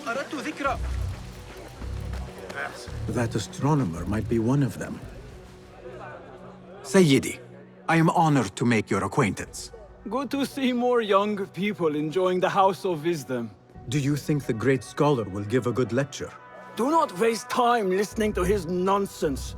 أردت ذكر That astronomer might be one of them. Sayyidi, I am honored to make your acquaintance. Good to see more young people enjoying the House of Wisdom. Do you think the great scholar will give a good lecture? Do not waste time listening to his nonsense.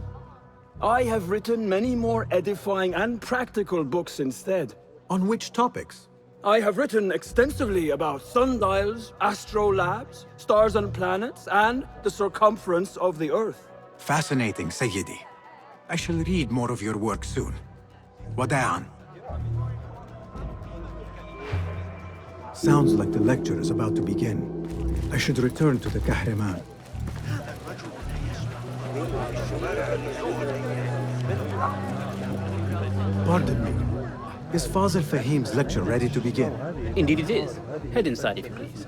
I have written many more edifying and practical books instead. On which topics? I have written extensively about sundials, astrolabes, stars and planets, and the circumference of the Earth. Fascinating, Sayyidi. I shall read more of your work soon. Wada'an. Sounds like the lecture is about to begin. I should return to the Kahraman. Pardon me. Is Fazil Fahim's lecture ready to begin? Indeed it is. Head inside if you please.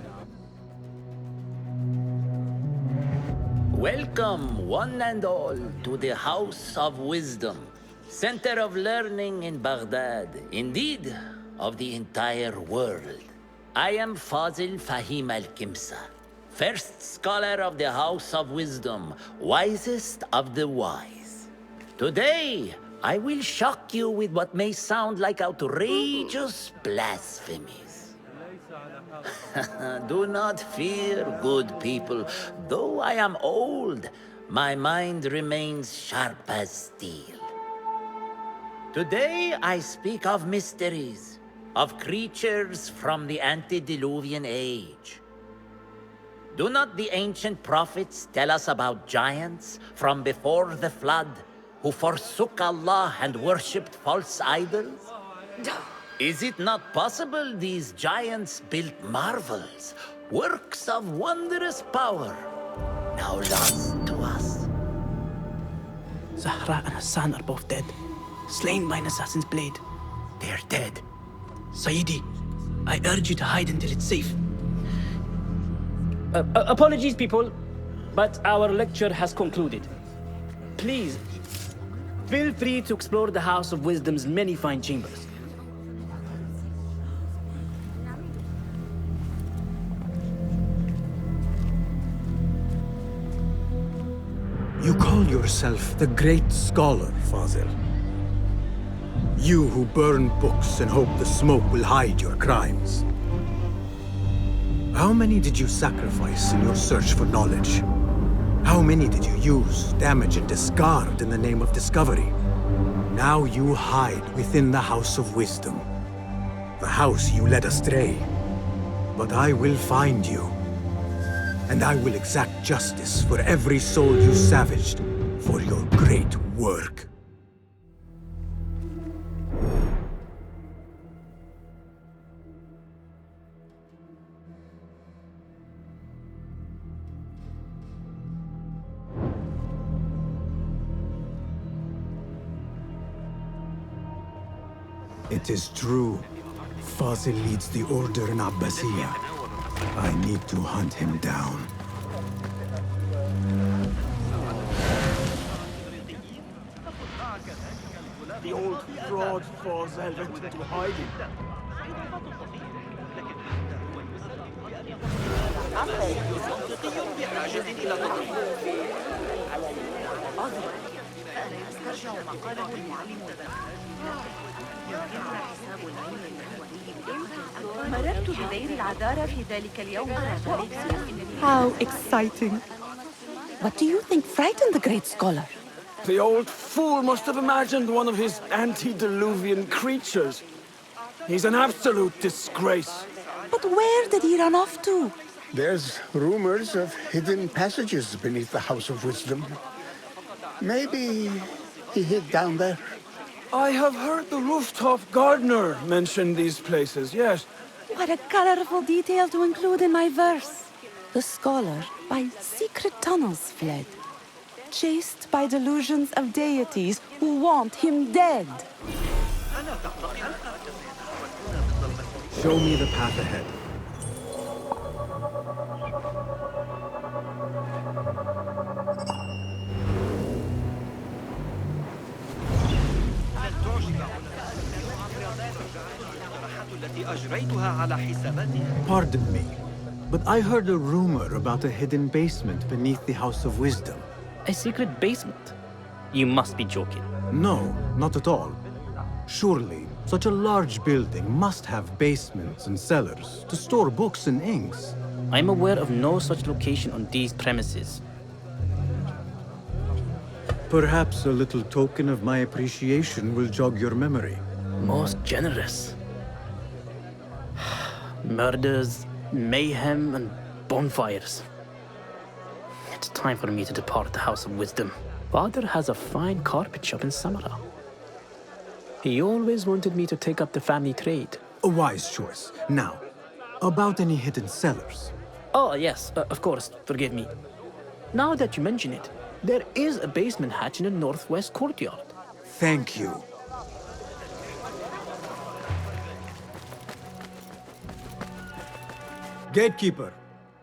Welcome, one and all, to the House of Wisdom, center of learning in Baghdad, indeed, of the entire world. I am Fazil Fahim al-Kimsa, first scholar of the House of Wisdom, wisest of the wise. Today, I will shock you with what may sound like outrageous blasphemies. Do not fear, good people. Though I am old, my mind remains sharp as steel. Today I speak of mysteries, of creatures from the antediluvian age. Do not the ancient prophets tell us about giants from before the flood who forsook Allah and worshipped false idols? Is it not possible these giants built marvels, works of wondrous power, now lost to us? Zahra and Hassan are both dead, slain by an assassin's blade. They're dead. Sayyidi, I urge you to hide until it's safe. Apologies, people, but our lecture has concluded. Please, feel free to explore the House of Wisdom's many fine chambers. You call yourself the great scholar, Fazil. You who burn books and hope the smoke will hide your crimes. How many did you sacrifice in your search for knowledge? How many did you use, damage, and discard in the name of discovery? Now you hide within the House of Wisdom. The house you led astray. But I will find you. And I will exact justice for every soul you savaged for your great work. It is true. Fazil leads the order in Abbasiyah. I need to hunt him down. The old fraud Fazil went into hiding. How exciting. What do you think frightened the great scholar? The old fool must have imagined one of his antediluvian creatures. He's an absolute disgrace. But where did he run off to? There's rumors of hidden passages beneath the House of Wisdom. Maybe he hid down there. I have heard the rooftop gardener mention these places, yes. What a colorful detail to include in my verse. The scholar by secret tunnels fled, chased by delusions of deities who want him dead. Show me the path ahead. Pardon me. But I heard a rumor about a hidden basement beneath the House of Wisdom. A secret basement? You must be joking. No, not at all. Surely, such a large building must have basements and cellars to store books and inks. I'm aware of no such location on these premises. Perhaps a little token of my appreciation will jog your memory. Most generous. Murders, mayhem, and bonfires. It's time for me to depart the House of Wisdom. Father has a fine carpet shop in Samara. He always wanted me to take up the family trade. A wise choice. Now, about any hidden cellars. Oh, yes, of course, forgive me. Now that you mention it, there is a basement hatch in the northwest courtyard. Thank you. Gatekeeper,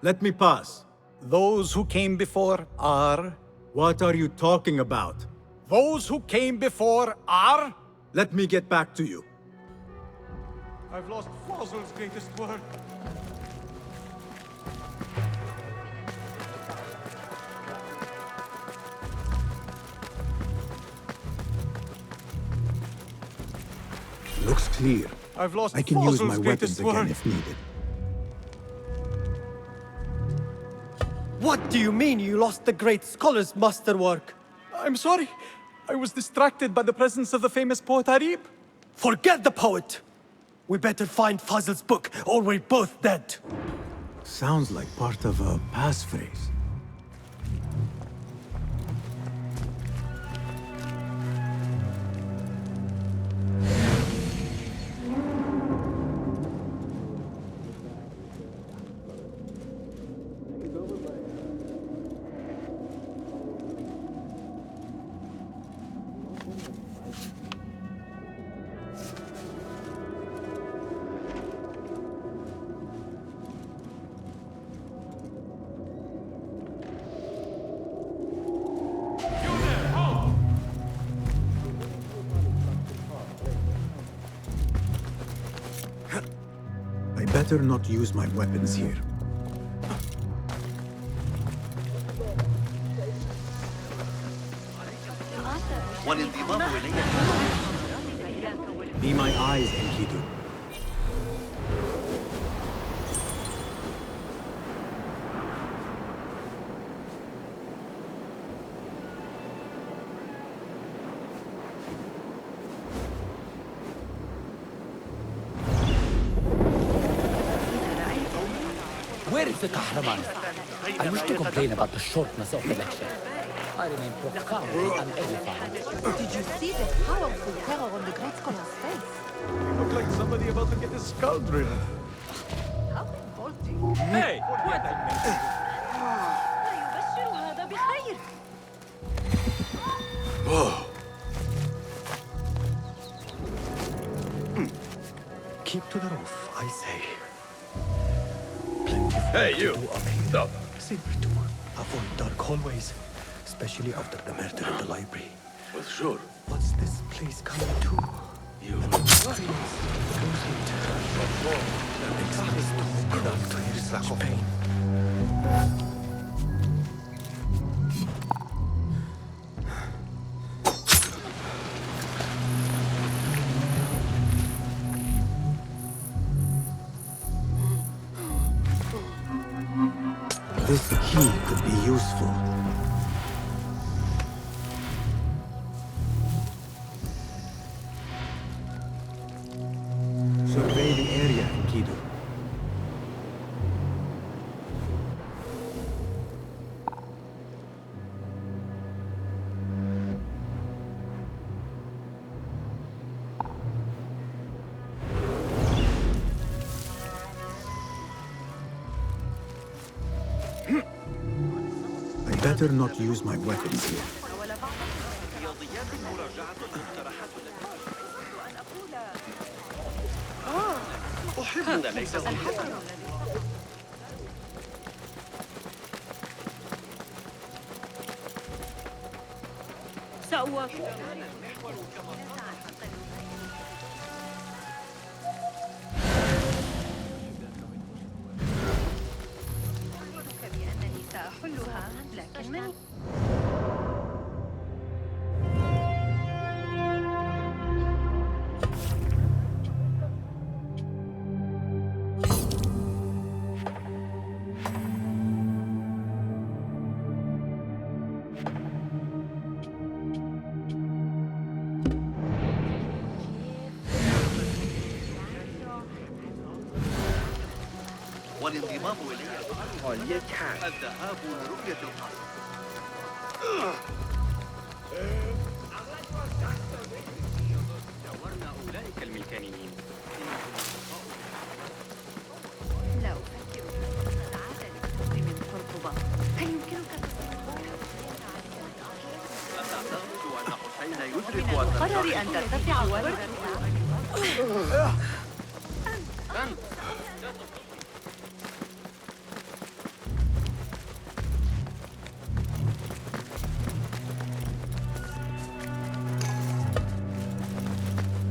let me pass. Those who came before are... What are you talking about? Those who came before are... Let me get back to you. I've lost Fossil's greatest word. Looks clear. I've lost I can use Fossil's my weapons greatest again word. if needed. What do you mean you lost the great scholar's masterwork? I'm sorry. I was distracted by the presence of the famous poet Arib. Forget the poet! We better find Fazl's book, or we're both dead. Sounds like part of a passphrase. I better not use my weapons here. Be my eyes, Enkidu. Where is the Kahraman? I wish to complain about the shortness of the lecture. I remain profoundly unedified. Did you see the powerful terror on the great scholar's face? Look like somebody about to get his skull drilled. How revolting. Hey! Keep to the roof, I say. Plenty of Hey, work you! to do up here. Stop! Saber to avoid dark hallways, especially after the murder in the library. For sure. What's this place coming to? You. Close it. That makes me stop enough to hear such pain. This key could be useful. Survey the area, Enkidu. I better not use my weapons here. هذا ليس والانضمام إلي الذهاب لرؤية القصر. جاورنا أولئك الميكانيين. لا أفكر في السعادة للفوز من قرطبة. هل يمكنك أتعتقد أن حسين يدرك من أن القرر أن ترتفع وردة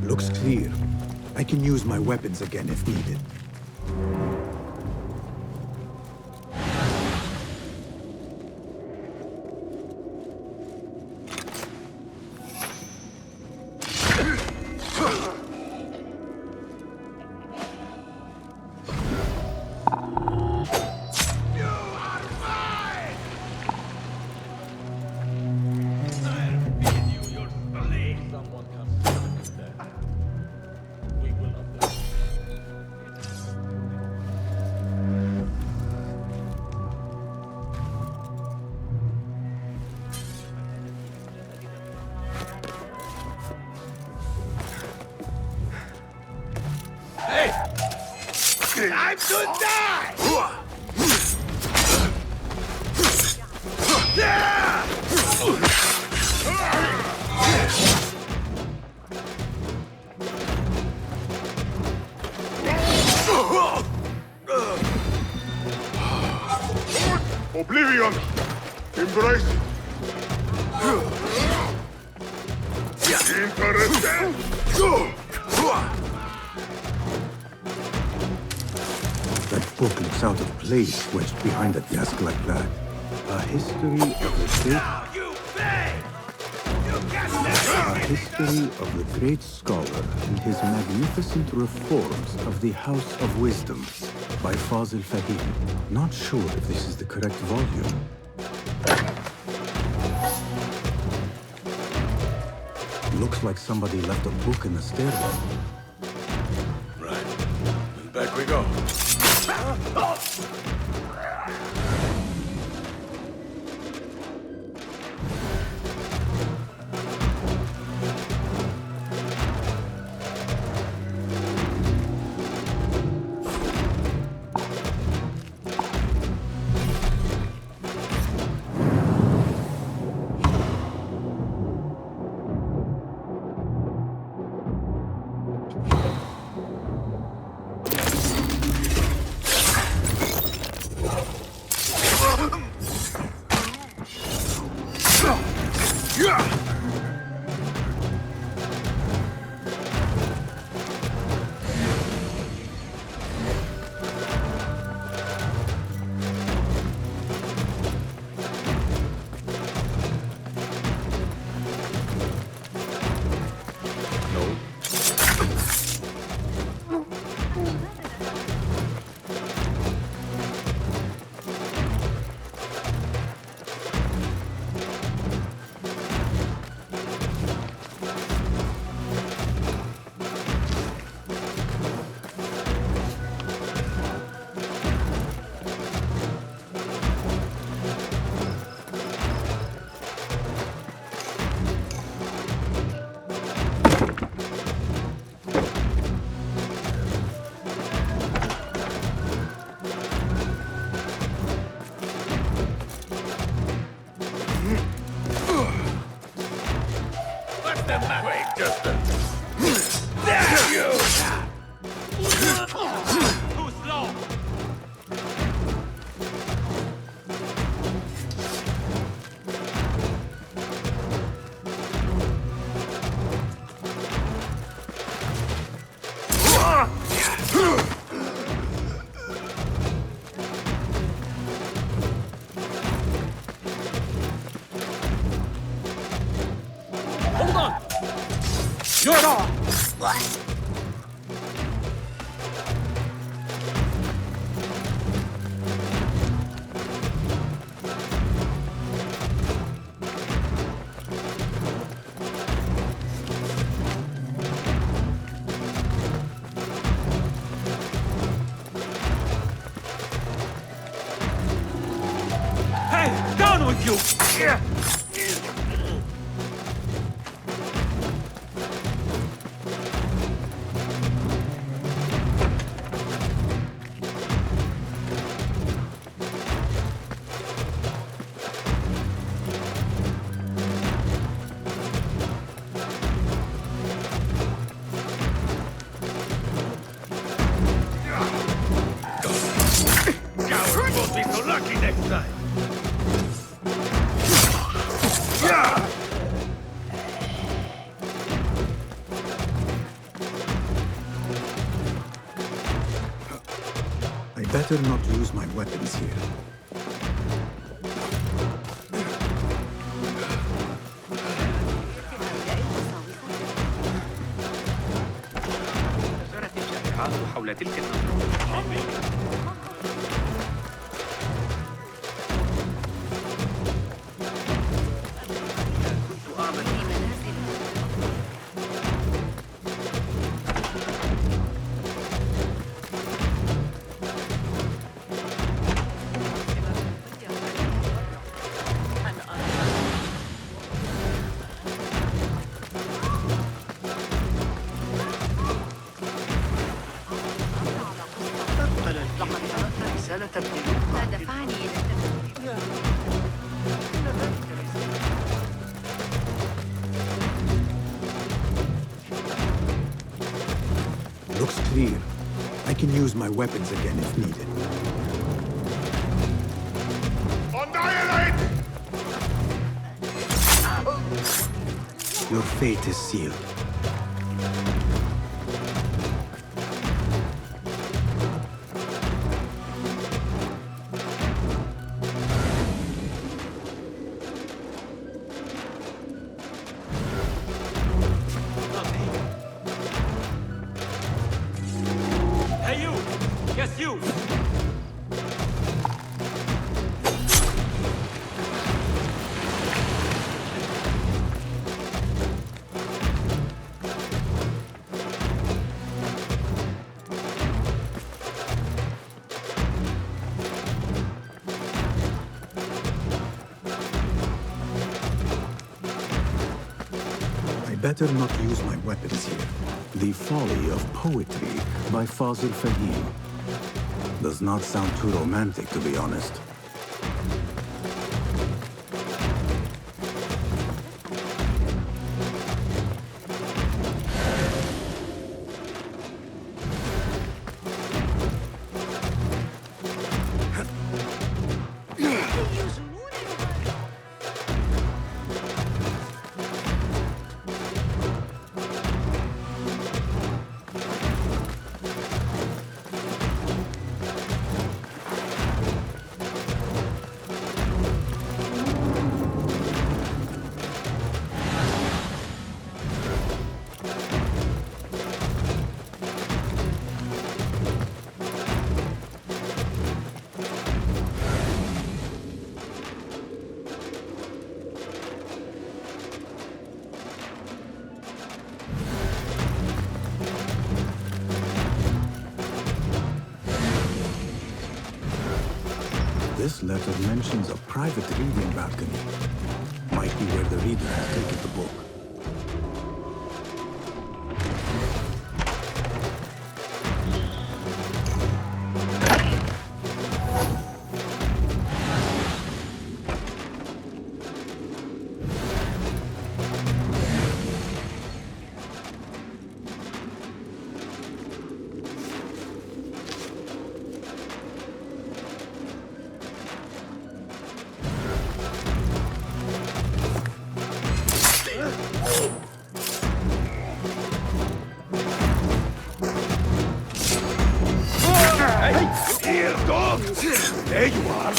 Looks clear. I can use my weapons again if needed. Time to die! Oblivion! Embrace it! Interested? That book looks out of place wedged behind a desk like that. A history of the great scholar and his magnificent reforms of the House of Wisdom by Fazil Fahim. Not sure if this is the correct volume. Looks like somebody left a book in the stairwell. Right. And back we go. You're on! Hey, down with you! Coward won't be so lucky next time. I better not use my weapons here. تزارت الشائعات حول تلك النظرة. كنت أعمل لقد تركت رسالة ابن ما دفعني إلى التفكير. Looks clear. I can use my weapons again if needed. Annihilate! Your fate is sealed. Hey, you! Yes, you! I better not use my weapons here. The Folly of Poetry by Fazil Fahim. Does not sound too romantic, to be honest. This letter mentions a private reading balcony. Might be where the reader has taken the book. Here, dog! There you are!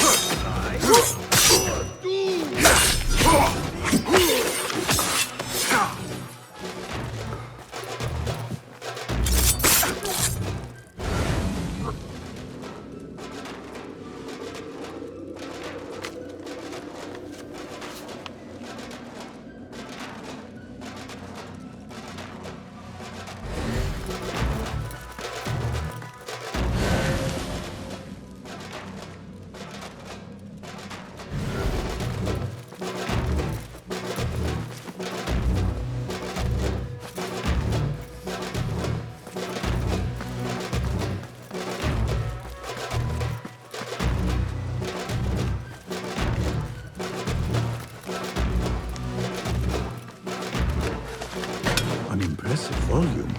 volume.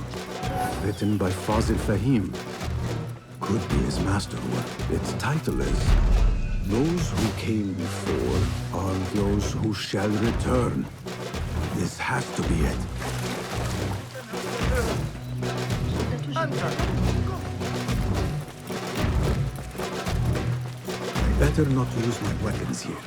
Written by Fazil Fahim. Could be his masterwork. Its title is Those Who Came Before Are Those Who Shall Return. This has to be it. I better not use my weapons here.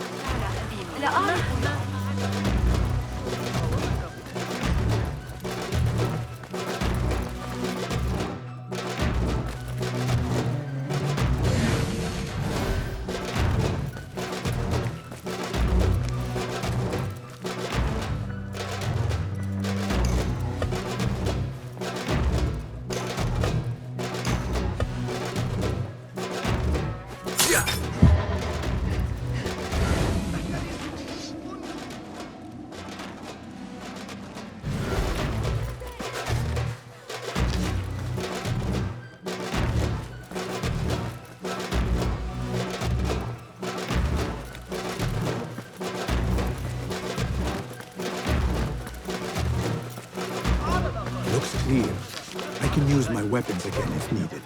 Looks clear. I can use my weapons again if needed.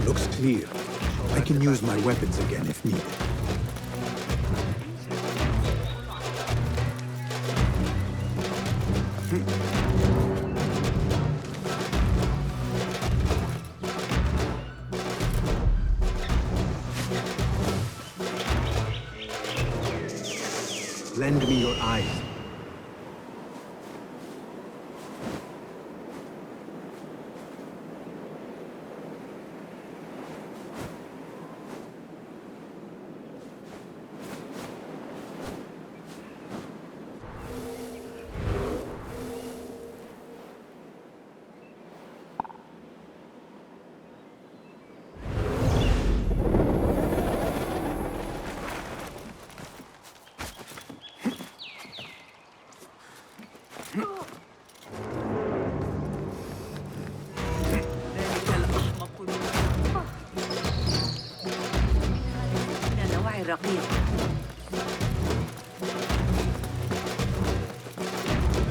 Looks clear. I can use my weapons again if needed. Lend me your eyes.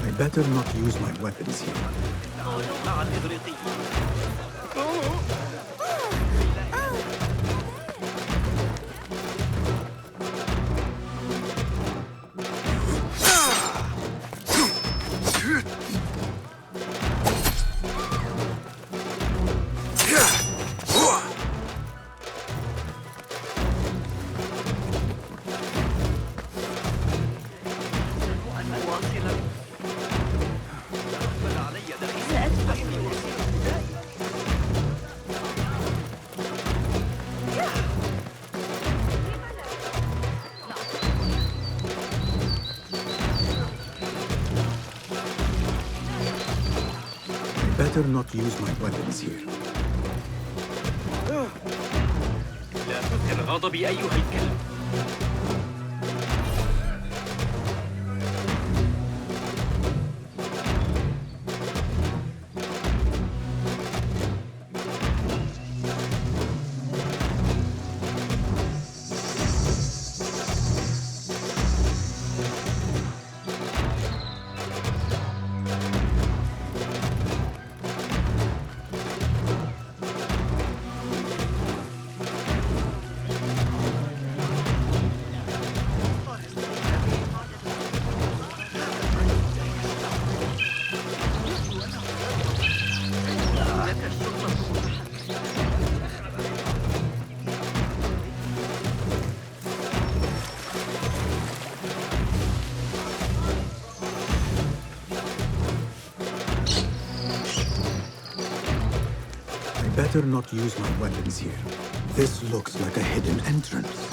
I better not use my weapons here. Better not use my weapons here. لا تثر غضبي أيها الكلب. better not use my weapons here. This looks like a hidden entrance.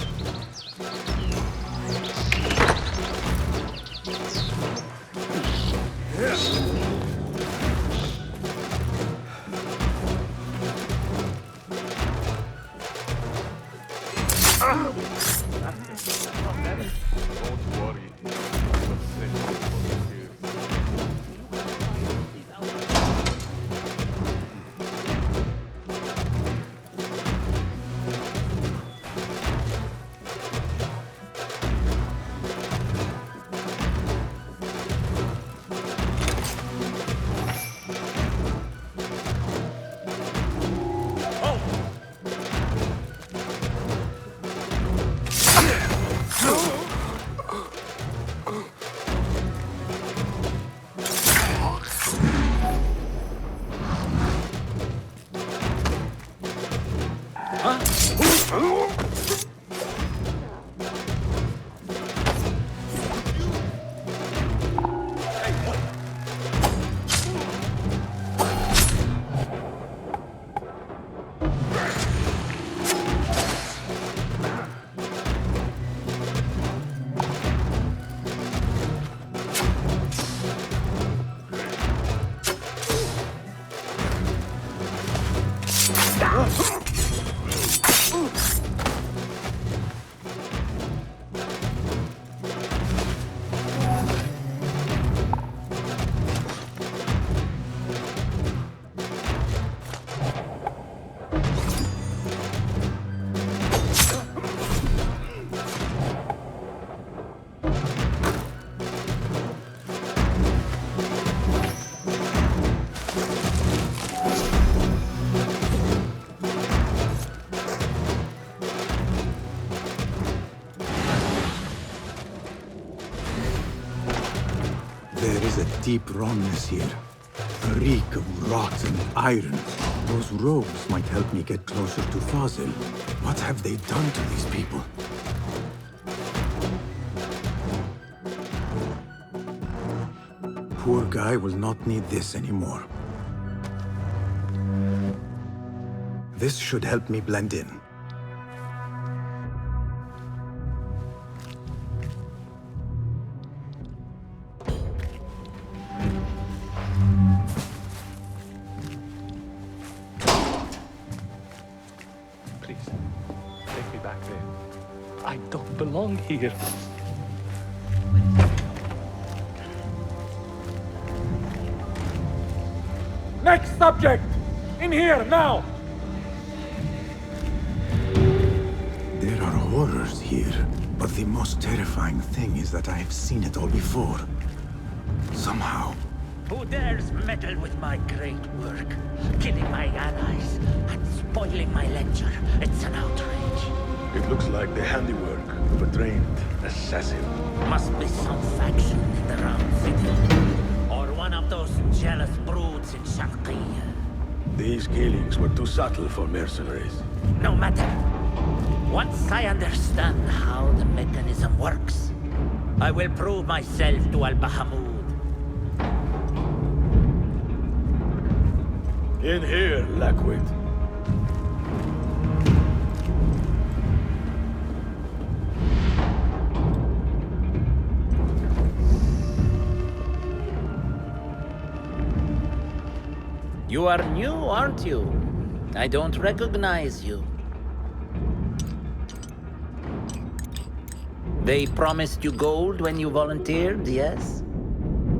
There is a deep rawness here. A reek of rot and iron. Those robes might help me get closer to Fazil. What have they done to these people? Poor guy will not need this anymore. This should help me blend in. Please, take me back there. I don't belong here. Next subject! In here, now! There are horrors here, but the most terrifying thing is that I have seen it all before. Somehow. Who dares meddle with my great work? Killing my allies and spoiling my lecture. It's an outrage. It looks like the handiwork of a trained assassin. Must be some faction in the Round City. Or one of those jealous broods in Sharqiyya. These killings were too subtle for mercenaries. No matter. Once I understand how the mechanism works, I will prove myself to Al-Bahamud. In here, Lackwit. You are new, aren't you? I don't recognize you. They promised you gold when you volunteered, yes?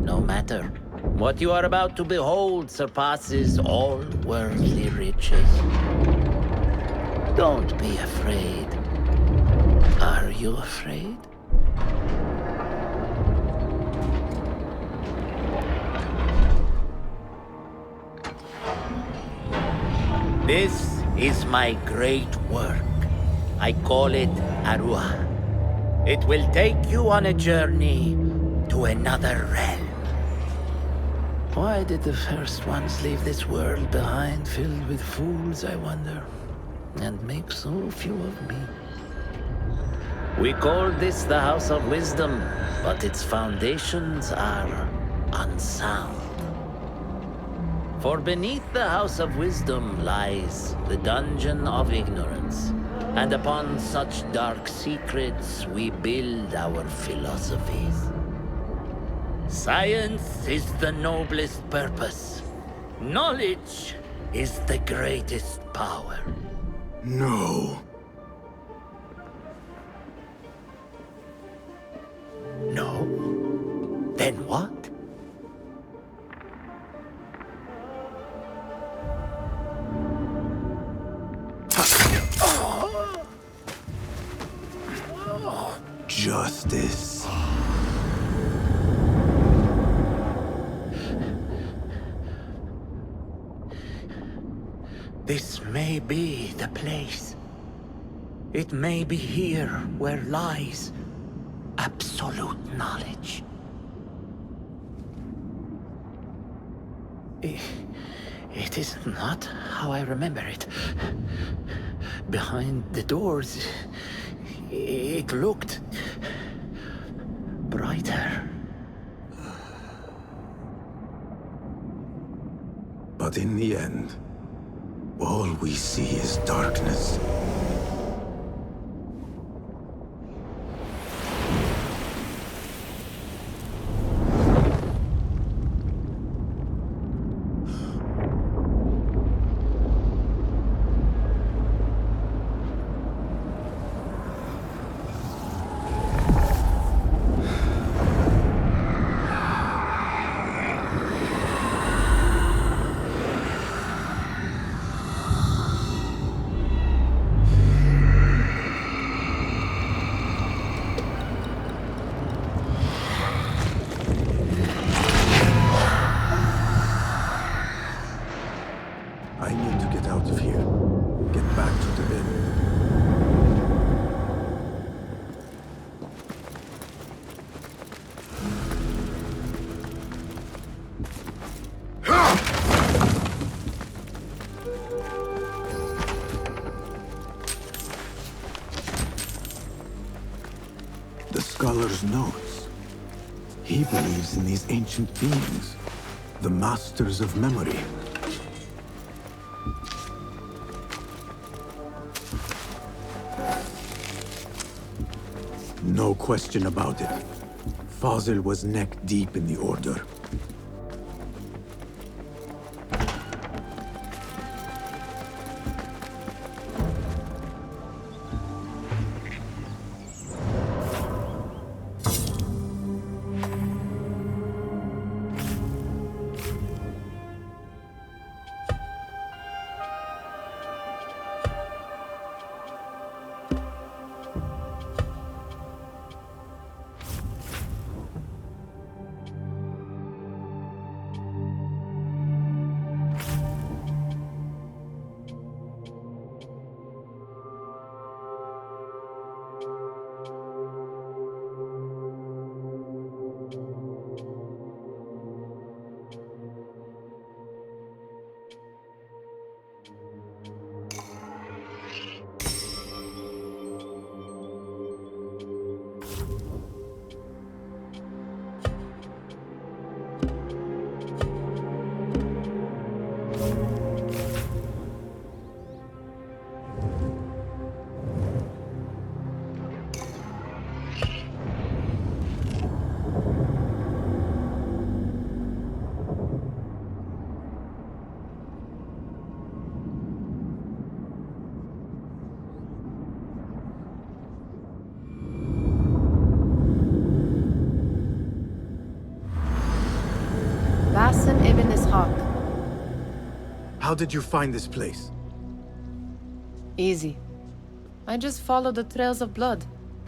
No matter. What you are about to behold surpasses all worldly riches. Don't be afraid. Are you afraid? This is my great work. I call it Arua. It will take you on a journey to another realm. Why did the first ones leave this world behind, filled with fools, I wonder, and make so few of me? We call this the House of Wisdom, but its foundations are unsound. For beneath the House of Wisdom lies the Dungeon of Ignorance. And upon such dark secrets we build our philosophies. Science is the noblest purpose. Knowledge is the greatest power. No. No? Then what? Justice. This may be the place. It may be here where lies absolute knowledge. It is not how I remember it. Behind the doors, it looked brighter. But in the end, all we see is darkness. I need to get out of here. Get back to the inn. The scholar's notes. He believes in these ancient beings, the masters of memory. No question about it. Fazil was neck deep in the Order. Basim ibn Ishaq. How did you find this place? Easy. I just follow the trails of blood.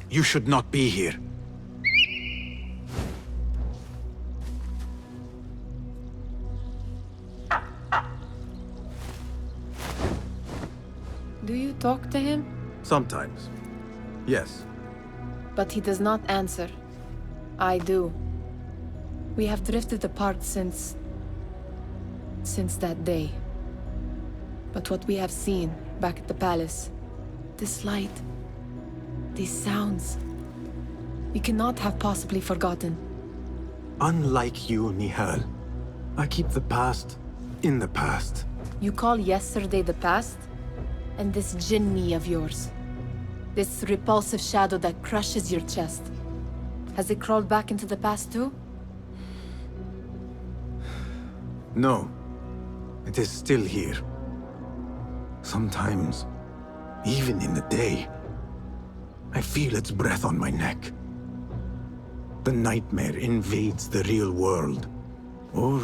You should not be here. Do you talk to him? Sometimes. Yes. But he does not answer. I do. We have drifted apart since that day. But what we have seen back at the palace, this light, these sounds, we cannot have possibly forgotten. Unlike you, Nihal, I keep the past In the past. You call yesterday the past? And this Jinni of yours? This repulsive shadow that crushes your chest? Has it crawled back into the past too? No. It is still here. Sometimes, even in the day, I feel its breath on my neck. The nightmare invades the real world, or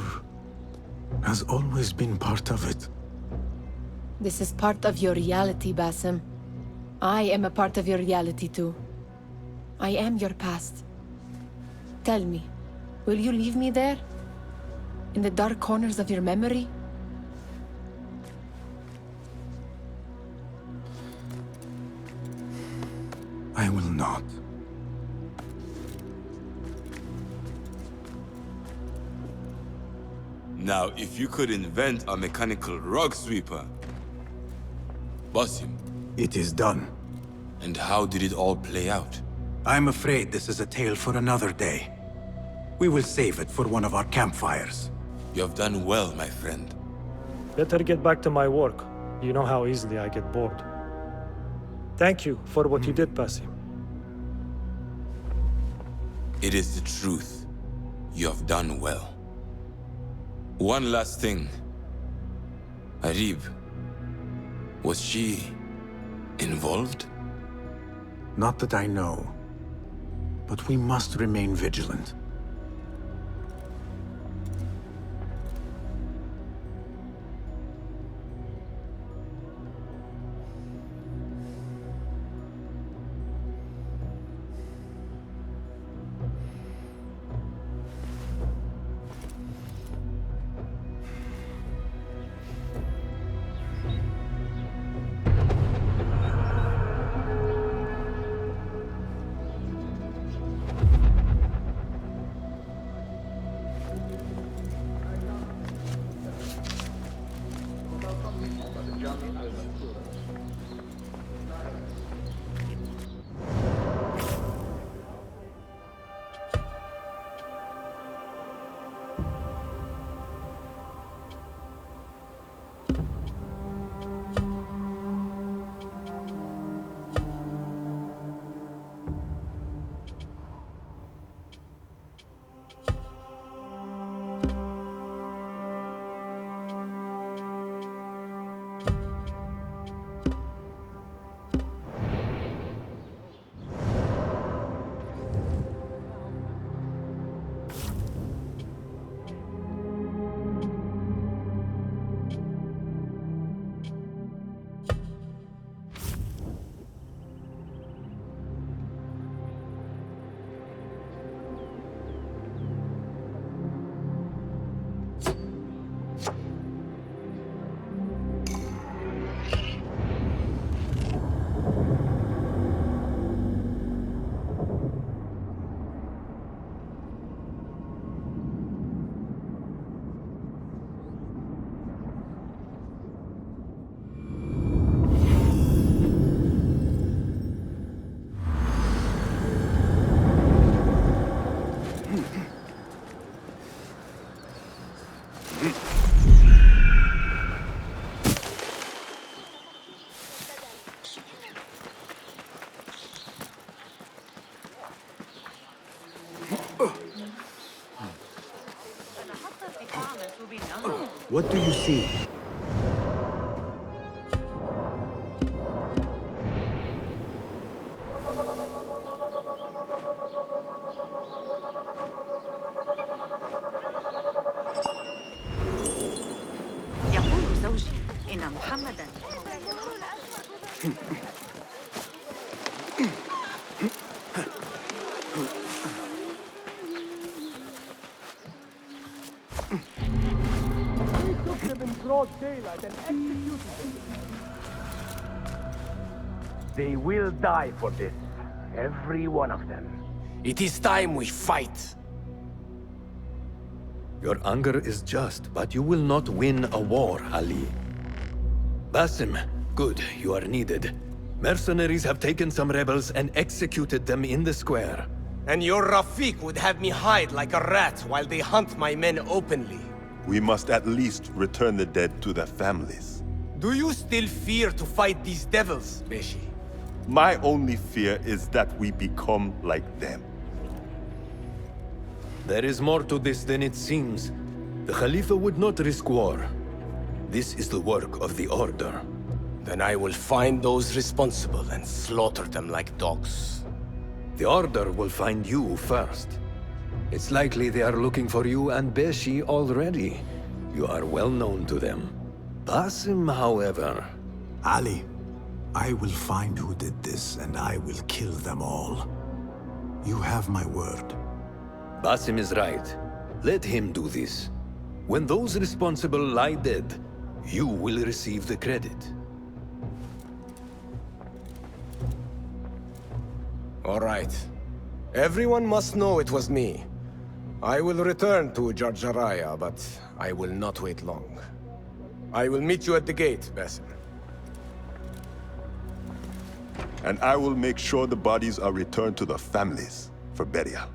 has always been part of it. This is part of your reality, Basim. I am a part of your reality too. I am your past. Tell me, will you leave me there? In the dark corners of your memory? I will not. Now, if you could invent a mechanical rug sweeper... Basim. It is done. And how did it all play out? I'm afraid this is a tale for another day. We will save it for one of our campfires. You have done well, my friend. Better get back to my work. You know how easily I get bored. Thank you for what you did, Basim. It is the truth. You have done well. One last thing. Arib, was she involved? Not that I know. But we must remain vigilant. What do you see? يقول زوجي إن محمداً They will die for this. Every one of them. It is time we fight. Your anger is just, but you will not win a war, Ali. Basim, good, you are needed. Mercenaries have taken some rebels and executed them in the square. And your Rafiq would have me hide like a rat while they hunt my men openly. We must at least return the dead to their families. Do you still fear to fight these devils, Beshi? My only fear is that we become like them. There is more to this than it seems. The Khalifa would not risk war. This is the work of the Order. Then I will find those responsible and slaughter them like dogs. The Order will find you first. It's likely they are looking for you and Beshi already. You are well known to them. Basim, however... Ali, I will find who did this, and I will kill them all. You have my word. Basim is right. Let him do this. When those responsible lie dead, you will receive the credit. All right. Everyone must know it was me. I will return to Jarjaraya, but I will not wait long. I will meet you at the gate, Basim. And I will make sure the bodies are returned to the families for burial.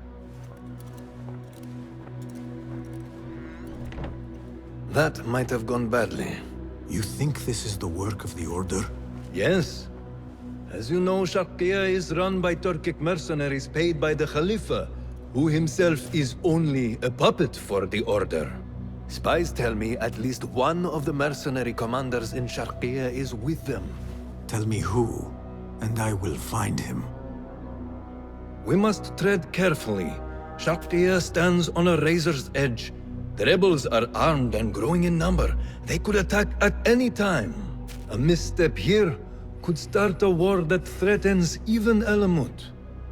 That might have gone badly. You think this is the work of the Order? Yes. As you know, Sharqiya is run by Turkic mercenaries paid by the Khalifa, who himself is only a puppet for the Order. Spies tell me at least one of the mercenary commanders in Sharqiya is with them. Tell me who, and I will find him. We must tread carefully. Sharqiya stands on a razor's edge. The rebels are armed and growing in number. They could attack at any time. A misstep here could start a war that threatens even Alamut.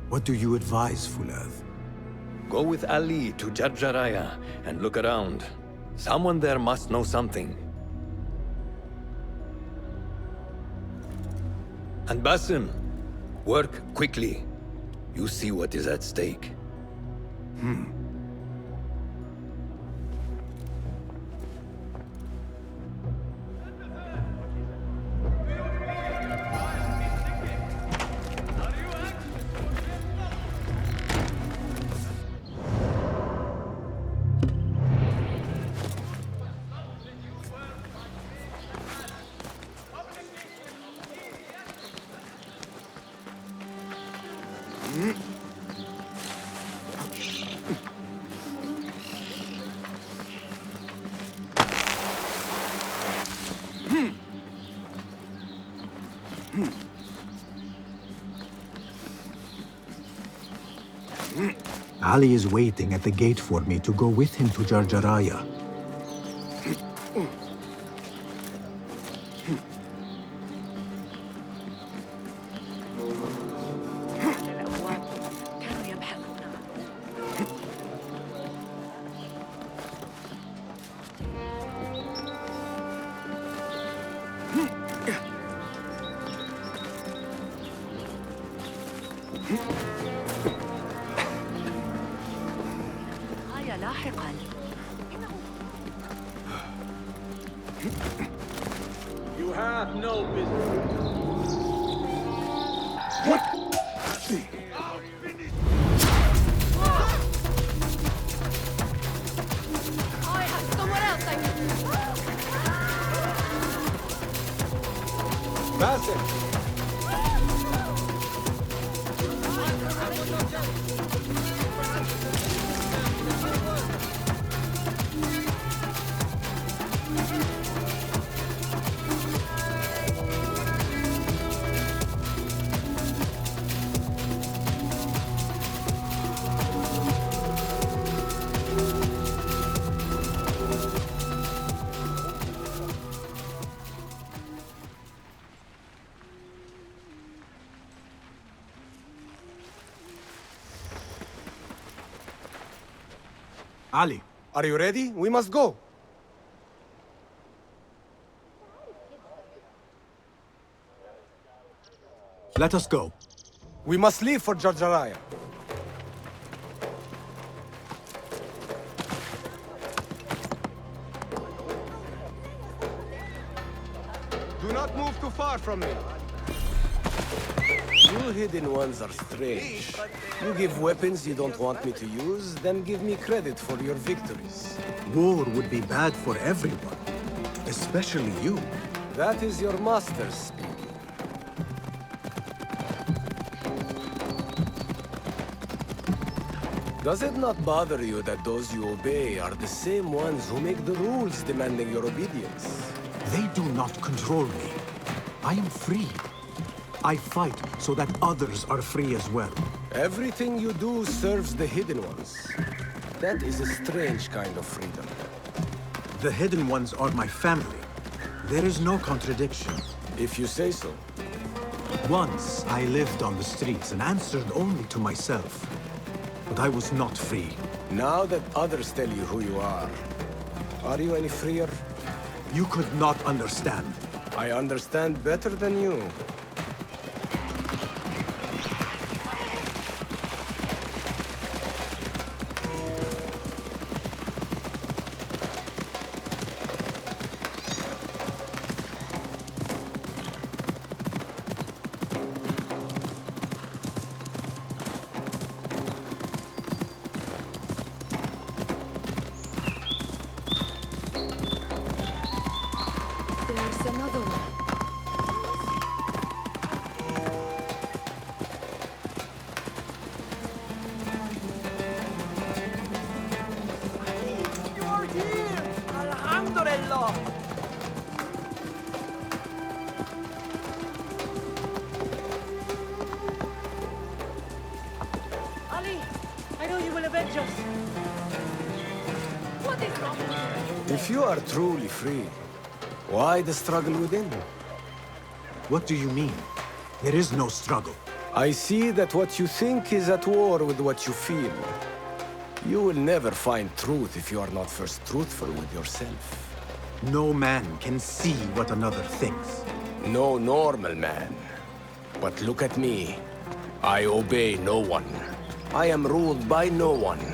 What do you advise, Fulad? Go with Ali to Jarjaraya and look around. Someone there must know something. And Basim, work quickly. You see what is at stake. Ali is waiting at the gate for me to go with him to Jarjaraya. لاحقا. You have no business. What? I have somewhere else I can. Basim! Ali. Are you ready? We must go. Let us go. We must leave for Jarjaraya. Do not move too far from me. You hidden ones are strange. You give weapons you don't want me to use, then give me credit for your victories. War would be bad for everyone, especially you. That is your master speaking. Does it not bother you that those you obey are the same ones who make the rules demanding your obedience? They do not control me. I am free. I fight so that others are free as well. Everything you do serves the Hidden Ones. That is a strange kind of freedom. The Hidden Ones are my family. There is no contradiction. If you say so. Once, I lived on the streets and answered only to myself. But I was not free. Now that others tell you who you are you any freer? You could not understand. I understand better than you. There's another one. You're here! Alhamdulillah! Ali, I know you will avenge us. What is wrong with you? If you are truly free, why the struggle within? What do you mean? There is no struggle. I see that what you think is at war with what you feel. You will never find truth if you are not first truthful with yourself. No man can see what another thinks. No normal man. But look at me. I obey no one. I am ruled by no one.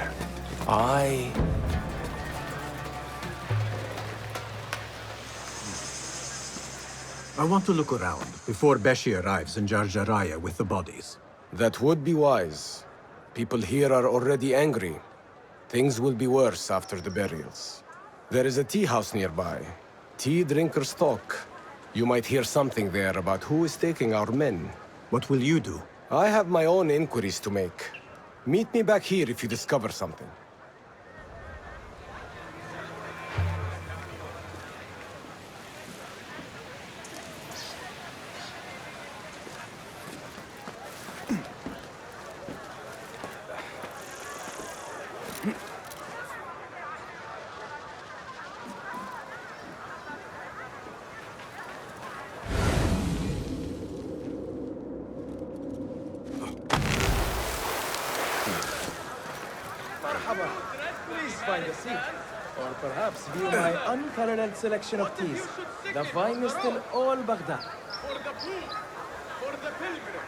I want to look around before Beshi arrives in Jar Jaraya with the bodies. That would be wise. People here are already angry. Things will be worse after the burials. There is a tea house nearby. Tea drinkers talk. You might hear something there about who is taking our men. What will you do? I have my own inquiries to make. Meet me back here if you discover something. Please find a seat. Or perhaps view my unparalleled selection of teas. The finest in all Baghdad. For the poor, for the pilgrim,